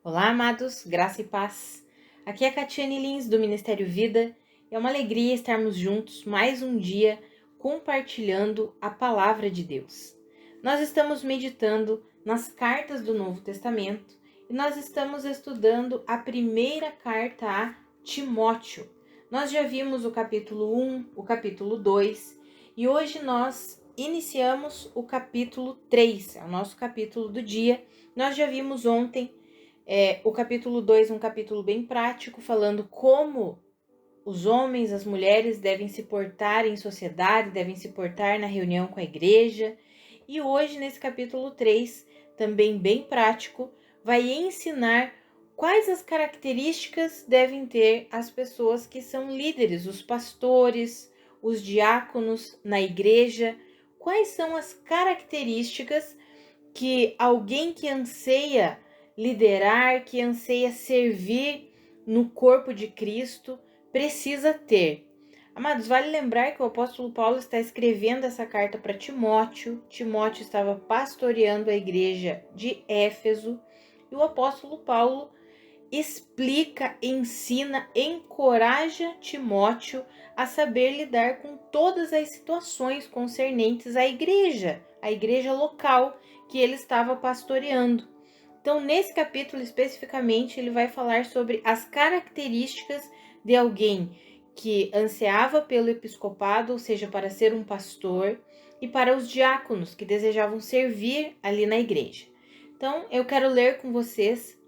Olá, amados, graça e paz. Aqui é a Catiane Lins, do Ministério Vida. É uma alegria estarmos juntos mais um dia compartilhando a palavra de Deus. Nós estamos meditando nas cartas do Novo Testamento e nós estamos estudando a primeira carta a Timóteo. Nós já vimos o capítulo 1, o capítulo 2 e hoje nós iniciamos o capítulo 3, é o nosso capítulo do dia. Nós já vimos ontem o capítulo 2 é um capítulo bem prático, falando como os homens, as mulheres devem se portar em sociedade, devem se portar na reunião com a igreja. E hoje, nesse capítulo 3, também bem prático, vai ensinar quais as características devem ter as pessoas que são líderes, os pastores, os diáconos na igreja. Quais são as características que alguém que anseia liderar, que anseia servir no corpo de Cristo, precisa ter. Amados, vale lembrar que o apóstolo Paulo está escrevendo essa carta para Timóteo. Timóteo estava pastoreando a igreja de Éfeso e o apóstolo Paulo explica, ensina, encoraja Timóteo a saber lidar com todas as situações concernentes à igreja local que ele estava pastoreando. Então, nesse capítulo especificamente, ele vai falar sobre as características de alguém que ansiava pelo episcopado, ou seja, para ser um pastor, e para os diáconos que desejavam servir ali na igreja. Então, eu quero ler com vocês.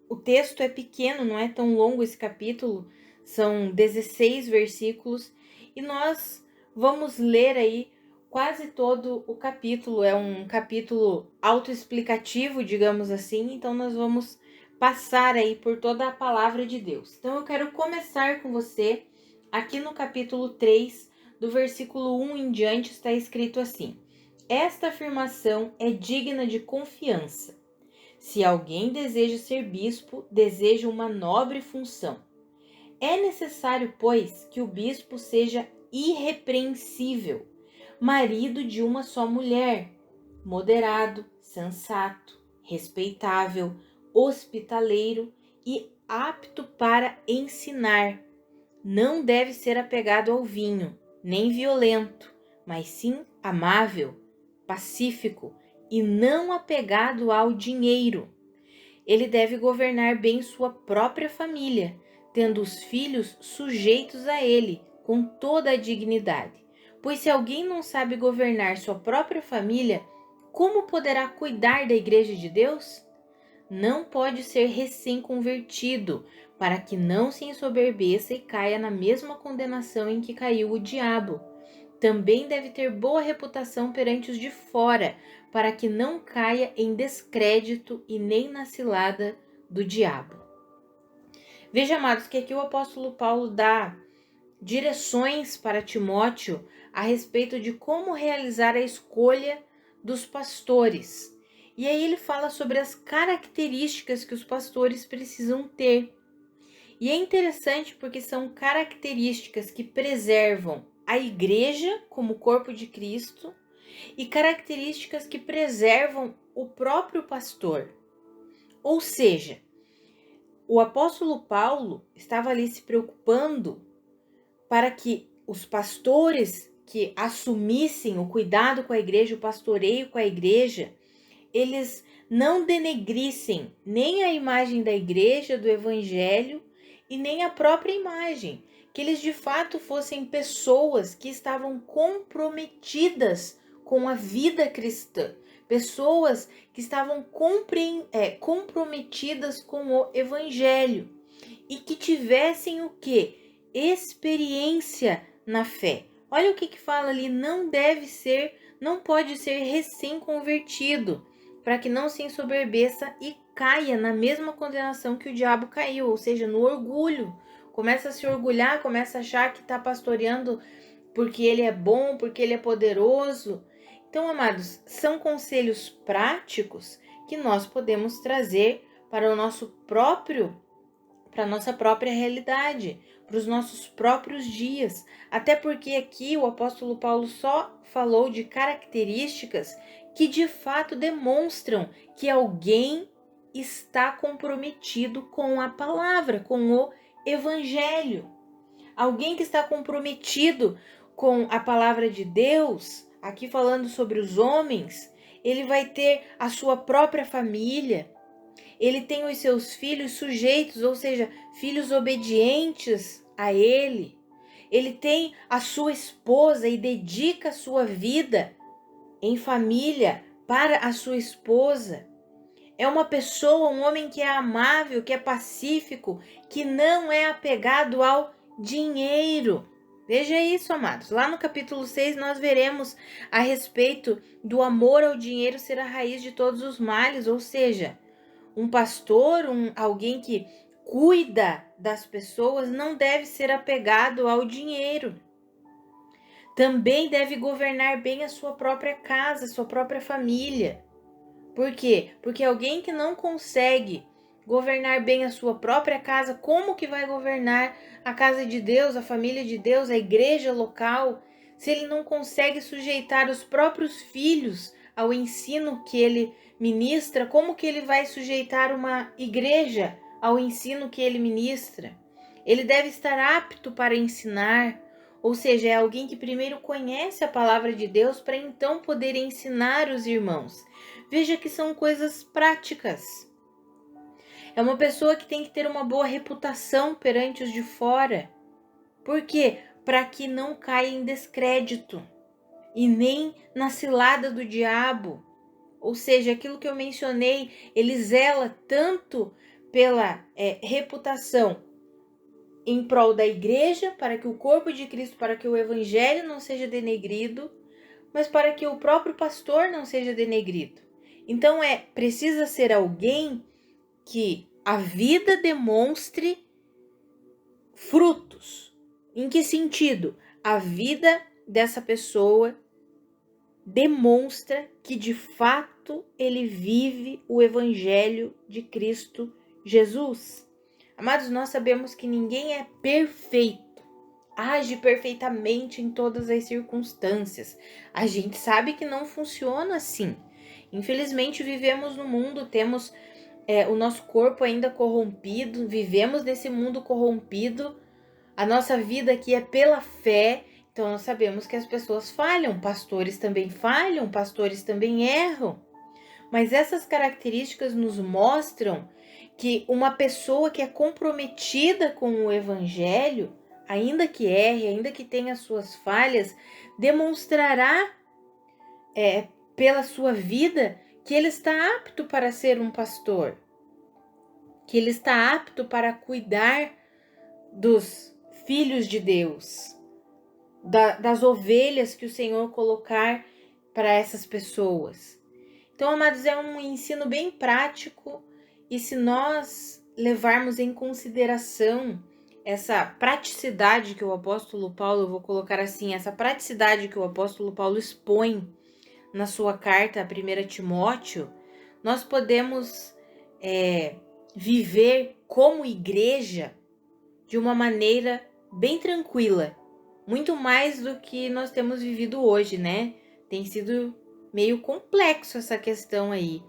O texto é pequeno, não é tão longo esse capítulo, são 16 versículos, e nós vamos ler aí quase todo o capítulo. É um capítulo autoexplicativo, digamos assim, então nós vamos passar aí por toda a palavra de Deus. Então eu quero começar com você, aqui no capítulo 3, do versículo 1 em diante, está escrito assim: esta afirmação é digna de confiança. Se alguém deseja ser bispo, deseja uma nobre função. É necessário, pois, que o bispo seja irrepreensível, marido de uma só mulher, moderado, sensato, respeitável, hospitaleiro e apto para ensinar. Não deve ser apegado ao vinho, nem violento, mas sim amável, pacífico e não apegado ao dinheiro. Ele deve governar bem sua própria família, tendo os filhos sujeitos a ele, com toda a dignidade. Pois se alguém não sabe governar sua própria família, como poderá cuidar da igreja de Deus? Não pode ser recém-convertido, para que não se ensoberbeça e caia na mesma condenação em que caiu o diabo. Também deve ter boa reputação perante os de fora, para que não caia em descrédito e nem na cilada do diabo. Veja, amados, que aqui o apóstolo Paulo dá direções para Timóteo a respeito de como realizar a escolha dos pastores. E aí ele fala sobre as características que os pastores precisam ter. E é interessante porque são características que preservam a igreja como corpo de Cristo e características que preservam o próprio pastor. Ou seja, o apóstolo Paulo estava ali se preocupando para que os pastores que assumissem o cuidado com a igreja, o pastoreio com a igreja, eles não denegrissem nem a imagem da igreja, do evangelho, e nem a própria imagem, que eles de fato fossem pessoas que estavam comprometidas com a vida cristã, pessoas que estavam comprometidas com o evangelho e que tivessem o quê? Experiência na fé. Olha o que fala ali, não pode ser recém-convertido, para que não se ensoberbeça e caia na mesma condenação que o diabo caiu, ou seja, no orgulho. Começa a se orgulhar, começa a achar que está pastoreando porque ele é bom, porque ele é poderoso. Então, amados, são conselhos práticos que nós podemos trazer para a nossa própria realidade, para os nossos próprios dias. Até porque aqui o apóstolo Paulo só falou de características que de fato demonstram que alguém está comprometido com a palavra, com o evangelho. Alguém que está comprometido com a palavra de Deus, aqui falando sobre os homens, ele vai ter a sua própria família, ele tem os seus filhos sujeitos, ou seja, filhos obedientes a ele. Ele tem a sua esposa e dedica a sua vida em família para a sua esposa. É uma pessoa, um homem que é amável, que é pacífico, que não é apegado ao dinheiro. Veja isso, amados. Lá no capítulo 6 nós veremos a respeito do amor ao dinheiro ser a raiz de todos os males, ou seja, um pastor, alguém que cuida das pessoas não deve ser apegado ao dinheiro. Também deve governar bem a sua própria casa, a sua própria família. Por quê? Porque alguém que não consegue governar bem a sua própria casa, como que vai governar a casa de Deus, a família de Deus, a igreja local, se ele não consegue sujeitar os próprios filhos ao ensino que ele ministra? Como que ele vai sujeitar uma igreja ao ensino que ele ministra? Ele deve estar apto para ensinar, ou seja, é alguém que primeiro conhece a palavra de Deus para então poder ensinar os irmãos. Veja que são coisas práticas. É uma pessoa que tem que ter uma boa reputação perante os de fora. Por quê? Para que não caia em descrédito e nem na cilada do diabo. Ou seja, aquilo que eu mencionei, ele zela tanto pela reputação em prol da igreja, para que o corpo de Cristo, para que o evangelho não seja denegrido, mas para que o próprio pastor não seja denegrido. Então precisa ser alguém que a vida demonstre frutos. Em que sentido? A vida dessa pessoa demonstra que de fato ele vive o evangelho de Cristo Jesus. Amados, nós sabemos que ninguém é perfeito, age perfeitamente em todas as circunstâncias. A gente sabe que não funciona assim. Infelizmente, vivemos no mundo, temos o nosso corpo ainda corrompido, vivemos nesse mundo corrompido. A nossa vida aqui é pela fé, então nós sabemos que as pessoas falham, pastores também falham, pastores também erram. Mas essas características nos mostram que uma pessoa que é comprometida com o evangelho, ainda que erre, ainda que tenha suas falhas, demonstrará pela sua vida que ele está apto para ser um pastor, que ele está apto para cuidar dos filhos de Deus, das ovelhas que o Senhor colocar para essas pessoas. Então, amados, é um ensino bem prático, e se nós levarmos em consideração essa praticidade que o apóstolo Paulo, eu vou colocar assim, essa praticidade que o apóstolo Paulo expõe na sua carta a 1 Timóteo, nós podemos viver como igreja de uma maneira bem tranquila, muito mais do que nós temos vivido hoje, né? Tem sido meio complexo essa questão aí.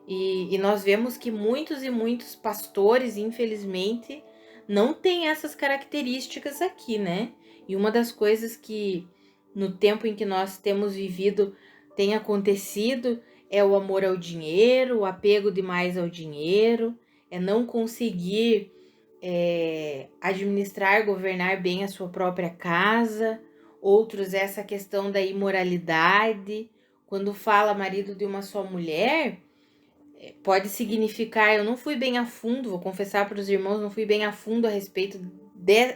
E nós vemos que muitos e muitos pastores, infelizmente, não têm essas características aqui, né? E uma das coisas que no tempo em que nós temos vivido tem acontecido é o amor ao dinheiro, o apego demais ao dinheiro, é não conseguir administrar, governar bem a sua própria casa. Outros, essa questão da imoralidade. Quando fala marido de uma só mulher, pode significar, eu não fui bem a fundo, vou confessar para os irmãos, não fui bem a fundo a respeito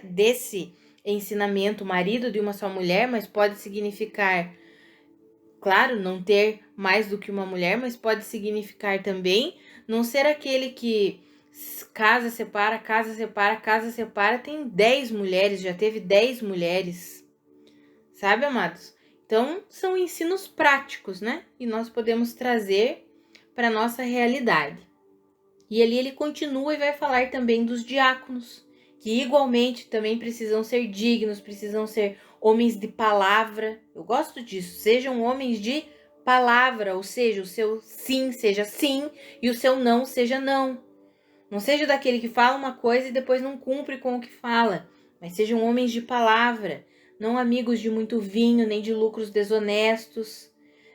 desse ensinamento, marido de uma só mulher, mas pode significar, claro, não ter mais do que uma mulher, mas pode significar também não ser aquele que casa, separa, casa, separa, casa, separa, tem 10 mulheres, já teve 10 mulheres, sabe, amados? Então, são ensinos práticos, né? E nós podemos trazer para a nossa realidade. E ali ele continua e vai falar também dos diáconos, que igualmente também precisam ser dignos, precisam ser homens de palavra. Eu gosto disso, sejam homens de palavra, ou seja, o seu sim seja sim e o seu não seja não. Não seja daquele que fala uma coisa e depois não cumpre com o que fala, mas sejam homens de palavra, não amigos de muito vinho nem de lucros desonestos.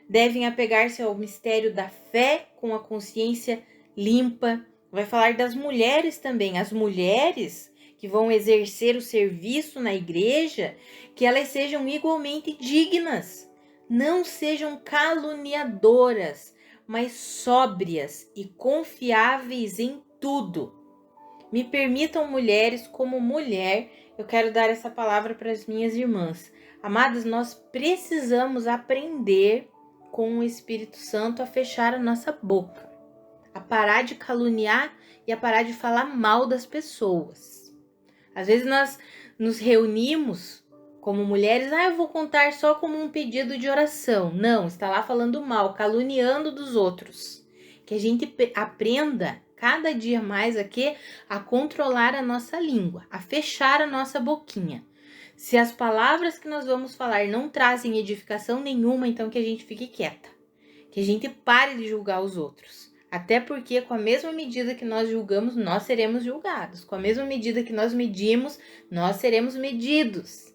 Devem apegar-se ao mistério da fé com a consciência limpa. Vai falar das mulheres também, as mulheres que vão exercer o serviço na igreja, que elas sejam igualmente dignas, não sejam caluniadoras, mas sóbrias e confiáveis em tudo. Me permitam, mulheres, como mulher, eu quero dar essa palavra para as minhas irmãs. Amadas, nós precisamos aprender com o Espírito Santo a fechar a nossa boca, a parar de caluniar e a parar de falar mal das pessoas. Às vezes nós nos reunimos como mulheres, eu vou contar só como um pedido de oração. Não, está lá falando mal, caluniando dos outros. Que a gente aprenda cada dia mais aqui a controlar a nossa língua, a fechar a nossa boquinha. Se as palavras que nós vamos falar não trazem edificação nenhuma, então que a gente fique quieta. Que a gente pare de julgar os outros. Até porque com a mesma medida que nós julgamos, nós seremos julgados. Com a mesma medida que nós medimos, nós seremos medidos.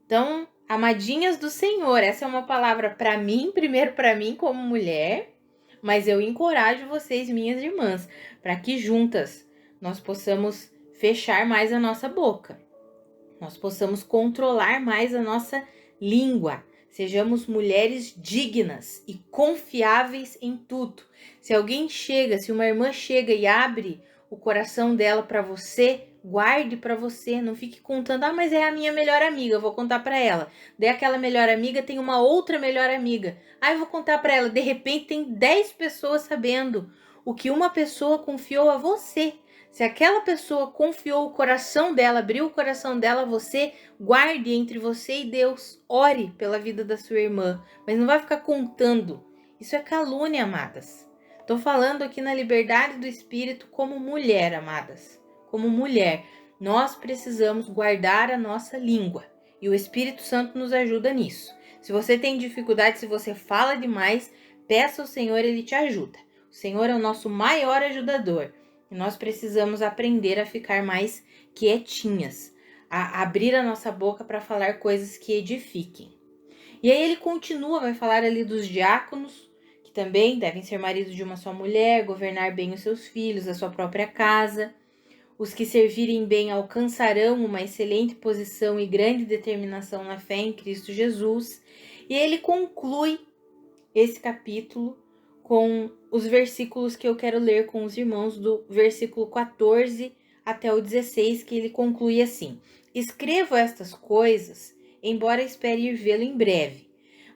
Então, amadinhas do Senhor, essa é uma palavra para mim, primeiro para mim como mulher, mas eu encorajo vocês, minhas irmãs, para que juntas nós possamos fechar mais a nossa boca. Nós possamos controlar mais a nossa língua. Sejamos mulheres dignas e confiáveis em tudo. Se alguém chega, se uma irmã chega e abre o coração dela para você, guarde para você, não fique contando, mas é a minha melhor amiga, eu vou contar para ela. Daí aquela melhor amiga tem uma outra melhor amiga. Eu vou contar para ela, de repente tem 10 pessoas sabendo o que uma pessoa confiou a você. Se aquela pessoa confiou o coração dela, abriu o coração dela a você, guarde entre você e Deus. Ore pela vida da sua irmã, mas não vai ficar contando. Isso é calúnia, amadas. Estou falando aqui na liberdade do espírito como mulher, amadas. Como mulher, nós precisamos guardar a nossa língua. E o Espírito Santo nos ajuda nisso. Se você tem dificuldade, se você fala demais, peça ao Senhor, Ele te ajuda. O Senhor é o nosso maior ajudador. E nós precisamos aprender a ficar mais quietinhas, a abrir a nossa boca para falar coisas que edifiquem. E aí ele continua, vai falar ali dos diáconos, que também devem ser maridos de uma só mulher, governar bem os seus filhos, a sua própria casa. Os que servirem bem alcançarão uma excelente posição e grande determinação na fé em Cristo Jesus. E ele conclui esse capítulo com os versículos que eu quero ler com os irmãos, do versículo 14 até o 16, que ele conclui assim: escrevo estas coisas, embora espere ir vê-lo em breve.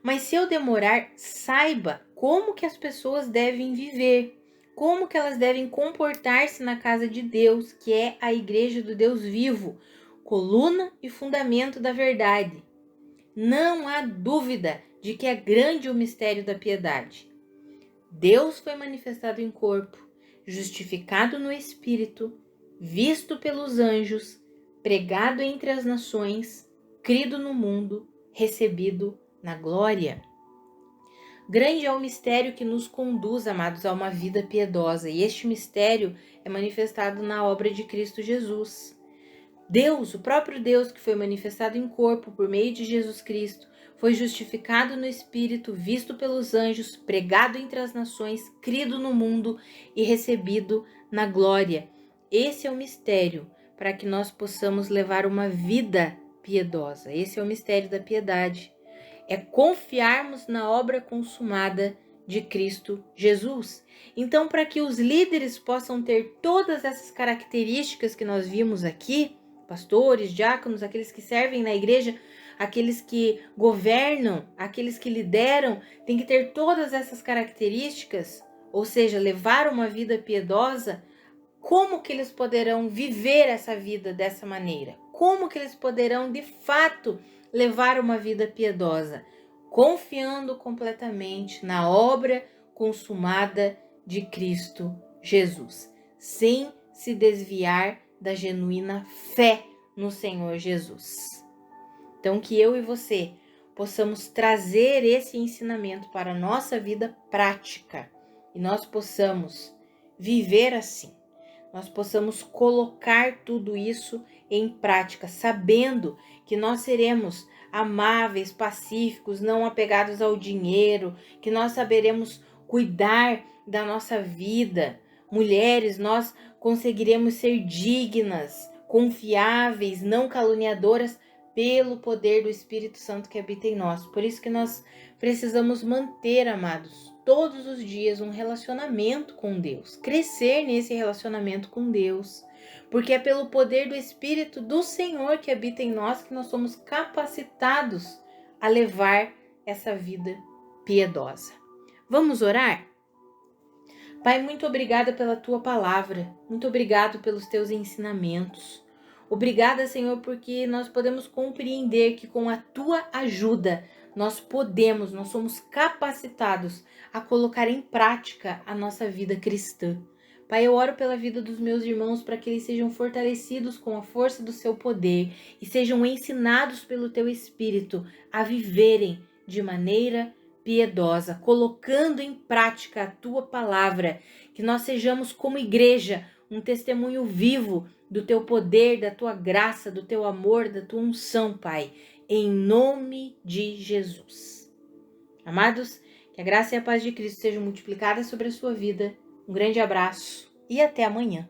Mas se eu demorar, saiba como que as pessoas devem viver, como que elas devem comportar-se na casa de Deus, que é a igreja do Deus vivo, coluna e fundamento da verdade. Não há dúvida de que é grande o mistério da piedade. Deus foi manifestado em corpo, justificado no Espírito, visto pelos anjos, pregado entre as nações, crido no mundo, recebido na glória. Grande é o mistério que nos conduz, amados, a uma vida piedosa, e este mistério é manifestado na obra de Cristo Jesus. Deus, o próprio Deus que foi manifestado em corpo por meio de Jesus Cristo, foi justificado no Espírito, visto pelos anjos, pregado entre as nações, crido no mundo e recebido na glória. Esse é o mistério para que nós possamos levar uma vida piedosa. Esse é o mistério da piedade. É confiarmos na obra consumada de Cristo Jesus. Então, para que os líderes possam ter todas essas características que nós vimos aqui, pastores, diáconos, aqueles que servem na igreja, aqueles que governam, aqueles que lideram, tem que ter todas essas características, ou seja, levar uma vida piedosa. Como que eles poderão viver essa vida dessa maneira? Como que eles poderão, de fato, levar uma vida piedosa? Confiando completamente na obra consumada de Cristo Jesus, sem se desviar da genuína fé no Senhor Jesus. Então, que eu e você possamos trazer esse ensinamento para a nossa vida prática e nós possamos viver assim. Nós possamos colocar tudo isso em prática, sabendo que nós seremos amáveis, pacíficos, não apegados ao dinheiro, que nós saberemos cuidar da nossa vida. Mulheres, nós conseguiremos ser dignas, confiáveis, não caluniadoras, pelo poder do Espírito Santo que habita em nós. Por isso que nós precisamos manter, amados, todos os dias um relacionamento com Deus, crescer nesse relacionamento com Deus, porque é pelo poder do Espírito do Senhor que habita em nós que nós somos capacitados a levar essa vida piedosa. Vamos orar? Pai, muito obrigada pela tua palavra, muito obrigado pelos teus ensinamentos. Obrigada, Senhor, porque nós podemos compreender que com a tua ajuda nós somos capacitados a colocar em prática a nossa vida cristã. Pai, eu oro pela vida dos meus irmãos para que eles sejam fortalecidos com a força do seu poder e sejam ensinados pelo teu Espírito a viverem de maneira piedosa, colocando em prática a tua palavra, que nós sejamos como igreja um testemunho vivo do teu poder, da tua graça, do teu amor, da tua unção, Pai, em nome de Jesus. Amados, que a graça e a paz de Cristo sejam multiplicadas sobre a sua vida. Um grande abraço e até amanhã.